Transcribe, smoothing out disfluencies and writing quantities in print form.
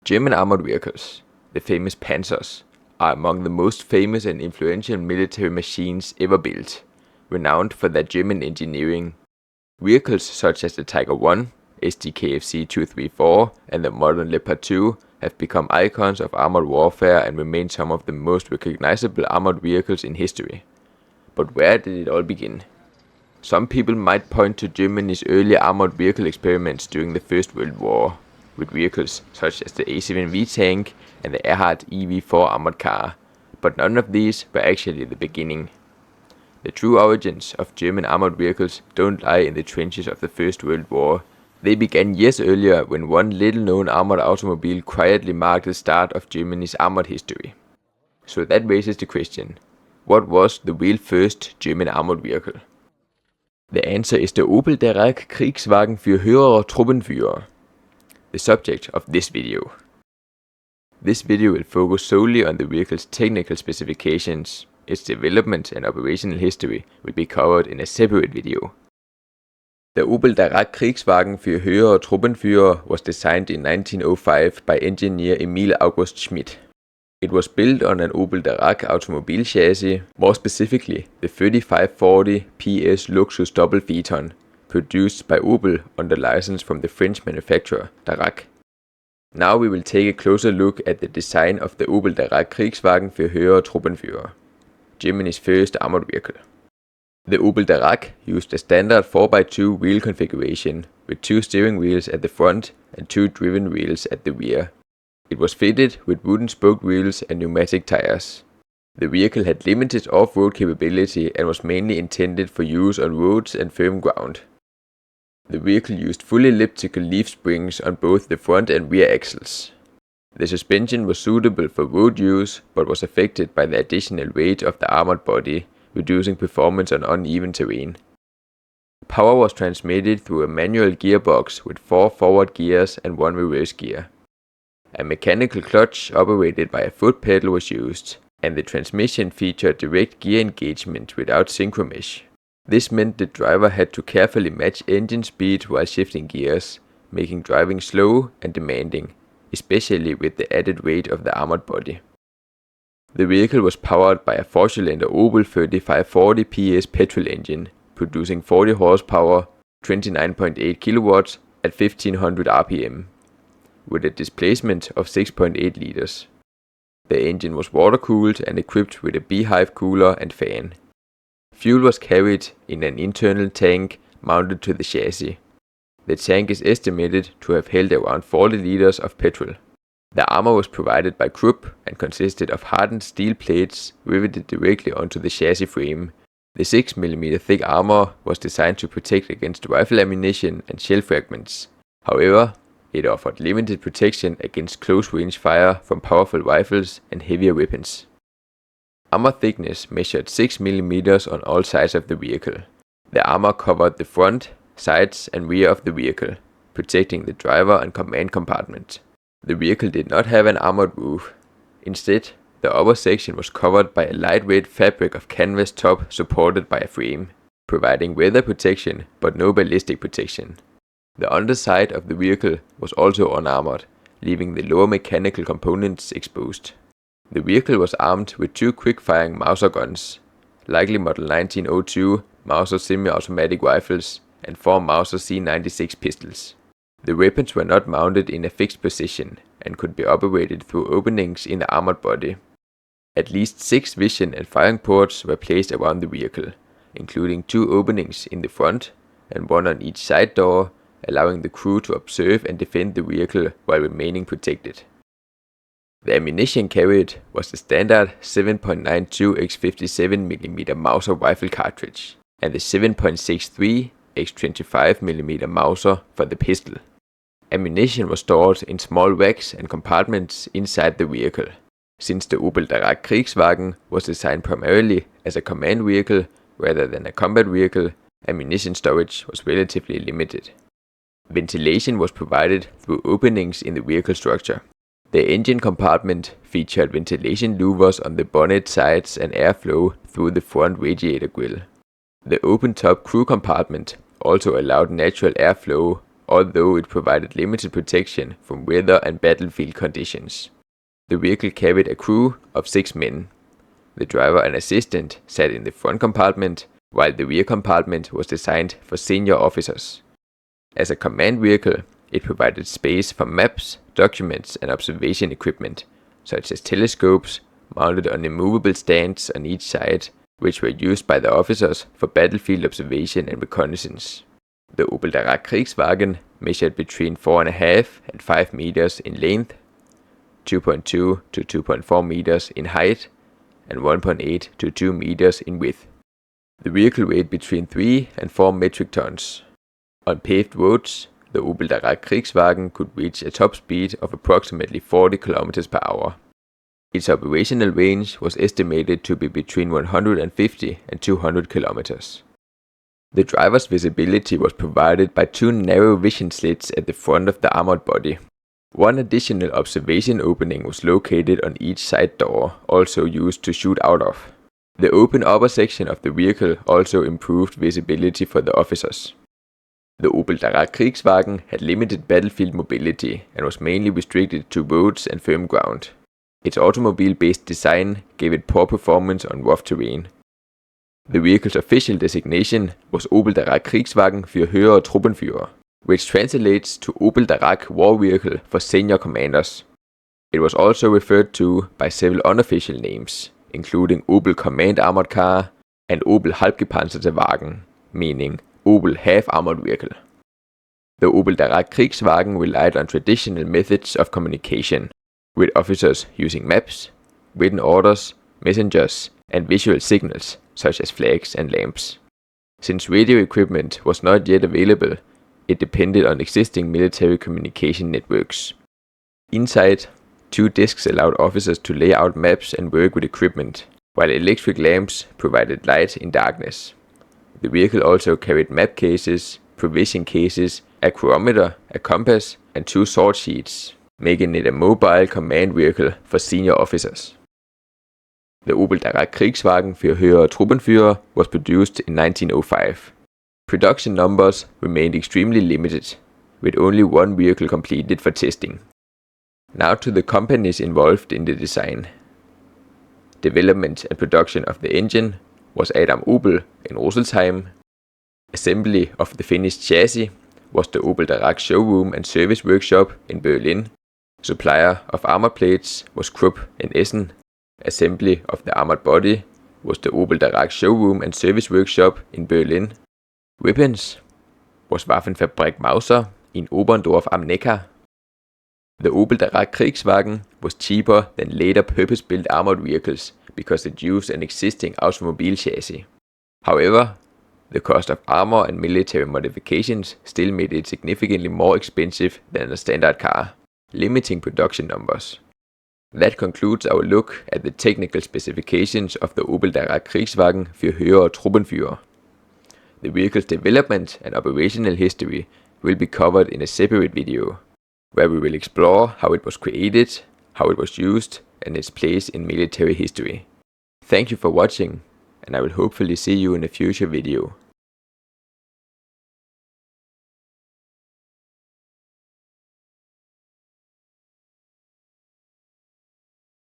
German armored vehicles, the famous Panzers, are among the most famous and influential military machines ever built, renowned for their German engineering. Vehicles such as the Tiger I, SDKFC 234, and the modern Leopard 2 have become icons of armored warfare and remain some of the most recognizable armored vehicles in history. But where did it all begin? Some people might point to Germany's early armored vehicle experiments during the First World War, with vehicles such as the A7V tank and the Erhard EV4 armored car, but none of these were actually the beginning. The true origins of German armored vehicles don't lie in the trenches of the First World War. They began years earlier when one little-known armored automobile quietly marked the start of Germany's armored history. So that raises the question, what was the real first German armored vehicle? The answer is the Opel-Darracq Kriegswagen für höhere Truppenführer, the subject of this video. This video will focus solely on the vehicle's technical specifications. Its development and operational history will be covered in a separate video. The Opel-Darracq Kriegswagen für höhere Truppenführer was designed in 1905 by engineer Emil August Schmidt. It was built on an Opel-Darracq automobile chassis, more specifically the 3540 PS Luxus double phaeton, produced by Opel under license from the French manufacturer Darracq. Now we will take a closer look at the design of the Opel-Darracq Kriegswagen für höhere Truppenführer, Germany's first armored vehicle. The Opel-Darracq used a standard 4x2 wheel configuration with 2 steering wheels at the front and 2 driven wheels at the rear. It was fitted with wooden spoked wheels and pneumatic tires. The vehicle had limited off-road capability and was mainly intended for use on roads and firm ground. The vehicle used full elliptical leaf springs on both the front and rear axles. The suspension was suitable for road use but was affected by the additional weight of the armored body, reducing performance on uneven terrain. Power was transmitted through a manual gearbox with 4 forward gears and 1 reverse gear. A mechanical clutch operated by a foot pedal was used, and the transmission featured direct gear engagement without synchro mesh. This meant the driver had to carefully match engine speed while shifting gears, making driving slow and demanding, especially with the added weight of the armored body. The vehicle was powered by a 4-cylinder Opel 3540 PS petrol engine, producing 40 horsepower, 29.8 kilowatts at 1500 rpm, with a displacement of 6.8 liters. The engine was water-cooled and equipped with a beehive cooler and fan. Fuel was carried in an internal tank mounted to the chassis. The tank is estimated to have held around 40 liters of petrol. The armor was provided by Krupp and consisted of hardened steel plates riveted directly onto the chassis frame. The 6mm thick armor was designed to protect against rifle ammunition and shell fragments. However, it offered limited protection against close-range fire from powerful rifles and heavier weapons. Armor thickness measured 6mm on all sides of the vehicle. The armor covered the front, sides and rear of the vehicle, protecting the driver and command compartment. The vehicle did not have an armored roof. Instead, the upper section was covered by a lightweight fabric of canvas top supported by a frame, providing weather protection but no ballistic protection. The underside of the vehicle was also unarmored, leaving the lower mechanical components exposed. The vehicle was armed with 2 quick-firing Mauser guns, likely model 1902 Mauser semi-automatic rifles and 4 Mauser C96 pistols. The weapons were not mounted in a fixed position and could be operated through openings in the armored body. At least 6 vision and firing ports were placed around the vehicle, including 2 openings in the front and 1 on each side door, allowing the crew to observe and defend the vehicle while remaining protected. The ammunition carried was the standard 7.92 x 57mm Mauser rifle cartridge and the 7.63 x 25mm Mauser for the pistol. Ammunition was stored in small racks and compartments inside the vehicle. Since the Opel-Darracq Kriegswagen was designed primarily as a command vehicle rather than a combat vehicle, ammunition storage was relatively limited. Ventilation was provided through openings in the vehicle structure. The engine compartment featured ventilation louvers on the bonnet sides and airflow through the front radiator grille. The open-top crew compartment also allowed natural airflow although it provided limited protection from weather and battlefield conditions. The vehicle carried a crew of 6 men. The driver and assistant sat in the front compartment, while the rear compartment was designed for senior officers. As a command vehicle, it provided space for maps, documents, and observation equipment, such as telescopes mounted on immovable stands on each side, which were used by the officers for battlefield observation and reconnaissance. The Opel-Darracq Kriegswagen measured between 4.5 and 5 meters in length, 2.2 to 2.4 meters in height, and 1.8 to 2 meters in width. The vehicle weighed between 3 and 4 metric tons. On paved roads, the Opel-Darracq Kriegswagen could reach a top speed of approximately 40 km per hour. Its operational range was estimated to be between 150 and 200 kilometers. The driver's visibility was provided by 2 narrow vision slits at the front of the armored body. One additional observation opening was located on each side door, also used to shoot out of. The open upper section of the vehicle also improved visibility for the officers. The Opel-Darracq Kriegswagen had limited battlefield mobility and was mainly restricted to roads and firm ground. Its automobile-based design gave it poor performance on rough terrain. The vehicle's official designation was Opel-Darracq Kriegswagen für höhere Truppenführer, which translates to Opel-Darracq War Vehicle for Senior Commanders. It was also referred to by several unofficial names, including Opel Command Armored Car and Opel Halbgepanzerte Wagen, meaning Opel Half-Armored Vehicle. The Opel-Darracq Kriegswagen relied on traditional methods of communication, with officers using maps, written orders, messengers, and visual signals such as flags and lamps. Since radio equipment was not yet available, it depended on existing military communication networks. Inside, 2 desks allowed officers to lay out maps and work with equipment, while electric lamps provided light in darkness. The vehicle also carried map cases, provision cases, a chronometer, a compass, and 2 sword sheets, making it a mobile command vehicle for senior officers. The Opel-Darracq Kriegswagen für höhere Truppenführer was produced in 1905. Production numbers remained extremely limited, with only 1 vehicle completed for testing. Now to the companies involved in the design. Development and production of the engine was Adam Opel in Rüsselsheim. Assembly of the finished chassis was the Opel-Darracq showroom and service workshop in Berlin. Supplier of armor plates was Krupp in Essen. Assembly of the armored body was the Opel-Darracq showroom and service workshop in Berlin. Weapons was Waffenfabrik Mauser in Oberndorf am Neckar. The Opel-Darracq Kriegswagen was cheaper than later purpose-built armored vehicles because it used an existing automobile chassis. However, the cost of armor and military modifications still made it significantly more expensive than a standard car, limiting production numbers. That concludes our look at the technical specifications of the Opel-Darracq Kriegswagen für höhere Truppenführer. The vehicle's development and operational history will be covered in a separate video, where we will explore how it was created, how it was used, and its place in military history. Thank you for watching, and I will hopefully see you in a future video.